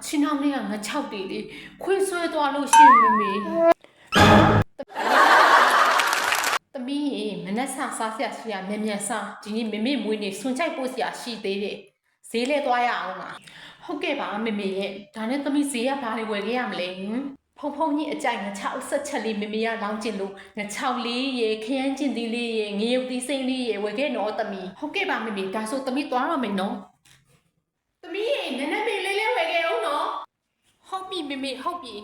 ချင်းအောင်လေးကငါ6တီလေခွေးဆွဲသွားလို့ရှိမမေသမီးရေမနက်ဆစားဆရာရှိရမြန်စားဒီနေ့မမေမွေးနေဆွန်ချိုက်ပို့ဆရာရှိသေးတယ်ဈေးလဲသွားရအောင်ပါဟုတ်ကဲ့ပါမမေရဲ့ဒါနဲ့သမီးဈေးကဘာတွေဝယ်ခဲ့ရမလဲဖုံဖုံကြီးအကြိုက်ငါ6အဆက်ချက်လေးမမေကလောင်းကျင်လို့ငါ6လေးရေခရမ်းကျင်သီးလေးရေငရုတ်သီးစိမ့်လေးရေဝယ်ခဲ့နော်သမီးဟုတ်ကဲ့ပါမမေဒါဆိုသမီးသွားတော့မယ်နော်သမီးရေနည်းနည်းလေးလေးဝယ်ခဲ့အောင်နော်ဟုတ်ပြီမမေဟုတ်ပြီ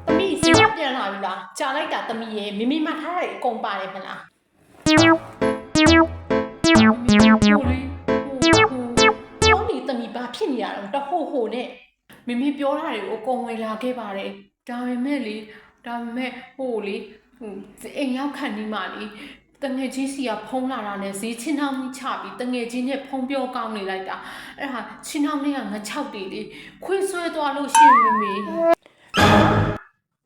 သမီးဈေးပြန်လာပြီလားကြာလိုက်တာသမီးရေမမေမထားရအကုန်ပါတယ်မလားပြောနေသမီးဘာဖြစ်နေရတော့တဟိုဟိုနဲ့မမေပြောတာတွေကိုအကုန်ဝင်လာခဲ့ပါတယ်ဒါပေမဲ့လေဟိုလေအိမ်ရောက်ခံနေမှလေတငယ်ချင်းစီကဖုံးလာတာနဲ့ဈေးချင်းနှောင်းချပြီးတငယ်ချင်းနဲ့ဖုံးပြောကောင်းနေလိုက်တာအဲ့ဒါချင်းနှောင်းလေးကငါ6တီလေခွေးဆွဲသွားလို့ရှိမမေ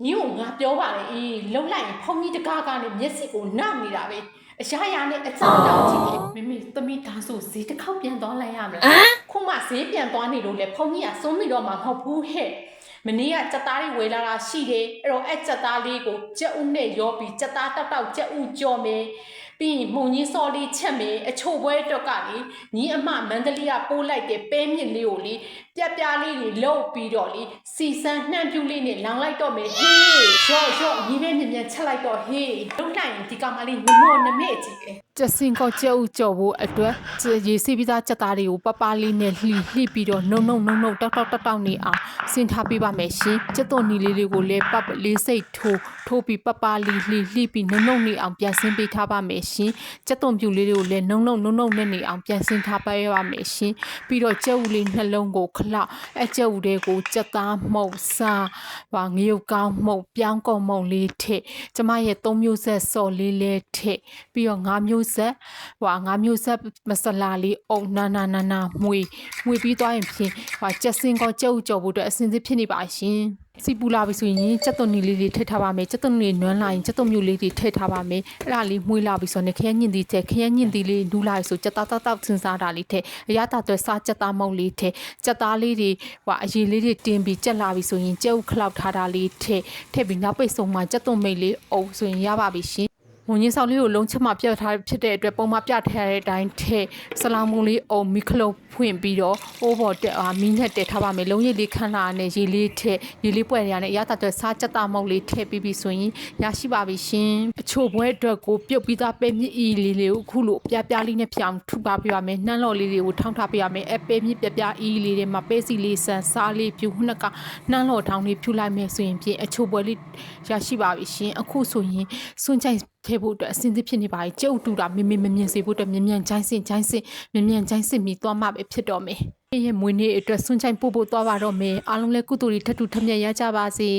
ညီကငါပြောပါလေအေးလုံလိုက်ရင်ဖုံးကြီးတကားကားနဲ့မျက်စိကိုနှောက်နေတာပဲအရာရာနဲ့အကြောင်းတောင်ကြည့်တယ်မမေသမီးဒါဆိုဈေးတစ်ခေါက်ပြန်သွားလိုက်ရမလားခုမှဈေးပြန်သွားနေလို့လေဖုံးကြီးကစွန်းမိတော့မှမဟုတ်ဘူးဟဲ့မနေ့ကကြက်သားလေးဝယ်လာတာရှိတယ်အဲ့တော့အဲ့ကြက်သားလေးကိုကြက်ဥနဲ့ရောပြီးကြက်သားတောက်ကြက်ဥကြော်မယ်ပြီးရင်မှုန်ကြီးစော်လေးချက်မယ်အချိုပွဲအတွက်ကလေညီအမမန္တလေးကပိုးလိုက်တဲ့ပဲမြင့်လေးကိုလေပြပြလေးတွေလှုပ်ပြီးတော့လေစီစမ်းနှံ့ပြူလေးနဲ့လောင်လိုက်တော့မယ်ဟေးရော့ညီပဲမြန်ချက်လိုက်တော့ဟေးလှုပ်လိုက်ရင်ဒီကောင်မလေးနမဲ့ကြည့်တယ်ကျစင်ကောကြက်ဥကြော်ဖို့အတွက်ရေစီးပြီးသားကြက်သားတွေကိုပပလေးနဲ့လှိပြီးတော့နှုံတောက်နေအောင်ဆင်ထားပေးပါမယ်ရှင်ကျက်တော်နီလေးတွေကိုလည်းပပလေးစိတ်ထိုးပြီးပပလေးလှိပြီးနှုံနေအောင်ပြန်ဆင်းပေးထားပါမယ်ရှင်ကျက်တော်ပြူလေးတွေကိုလည်းနှုံနဲ့နေအောင်ပြန်ဆင်းထားပေးပါမယ်ရှင်ပြီးတော့ကျက်ဥလေးနှလုံးကိုခလောက်အကျက်ဥတွေကိုကြက်သားမှုတ်စားငရုတ်ကောင်းမှုတ်ပြောင်းကုန်မှုတ်လေးထည့်ကျမရဲ့3မျိုးဆက်စော်လေးလည်းထည့်ပြီးတော့5မျိုးဆက်မဆလာလေးအုံနာမွေပြီးသွားရင်ဖြင့်ကြက်စင်ကောကြက်ဥကြော်ဖို့အတွက်အစင်စစ်ဖြစ်နေပါရှင်စီပူလာပြီဆိုရင်ကြက်သွန်နီလေးတွေထည့်ထားပါမယ်ကြက်သွန်နီနွမ်းလာရင်ကြက်သွန်မျိုးလေးတွေထည့်ထားပါမယ်အဲ့ဒါလေးမှုေးလာပြီဆိုရင်ခရမ်းညင်သီးထည့်ခရမ်းညင်သီးလေးနူးလာပြီဆိုကြက်သားတောက်စင်စားတာလေးထည့်အရသာတွေစားကြက်သားမုတ်လေးထည့်ကြက်သားလေးတွေအရည်လေးတွေတင်းပြီးကြက်လာပြီဆိုရင်ကြက်ဥခလောက်ထားတာလေးထည့်ပြီးနောက်ပိတ်ဆုံးမှာကြက်သွန်မိတ်လေးအုပ်ဆိုရင်ရပါပြီရှင်ဝင်ရင်ဆောင်လေးကိုလုံးချက်မှပြတ်ထားဖြစ်တဲ့အတွက်ပုံမှန်ပြထားတဲ့အတိုင်းထည့်ဆလောင်မုံလေးအုံမီခလုံးဖွင့်ပြီးတော့အိုးပေါ်တက်မီးနဲ့တက်ထားပါမယ်လုံးရည်လေးခန်းလာနဲ့ရေလေးထည့်ရေလေးပွက်ရတဲ့အရသာအတွက်စားချက်သားမုံလေးထည့်ပြီးဆိုရင်ရရှိပါပြီရှင်အချို့ဘွဲအတွက်ကိုပြုတ်ပြီးသားပဲမြစ်အီလေးကိုအခုလိုပြလေးနဲ့ဖြောင်းထုပါပြရမယ်နှမ်းလော်လေးတွေကိုထောင်းထားပြရမယ်ပဲမြစ်ပြအီလေးတွေမှာပဲစီလေးဆန်စားလေးဖြူနှစ်ကနှမ်းလော်ထောင်းလေးဖြူလိုက်မယ်ဆိုရင်ပြင်အချို့ဘွဲလေးရရှိပါပြီရှင်အခုဆိုရင်စွန့်ချိုင်ထဲဖို့အတွက်အစင်းစစ်ဖြစ်နေပါပြီကြုတ်တူတာမြင်စေဖို့အတွက်မြန်ချိုင်းစင်ပြီးသွားမှပဲဖြစ်တော့မယ်ရဲ့မွေးနေ့အတွက်စွန့်ချိုင်ပို့သွားပါတော့မယ်အားလုံးလည်းကုသိုလ်တွေထပ်တူထပ်မြတ်ရကြပါစေ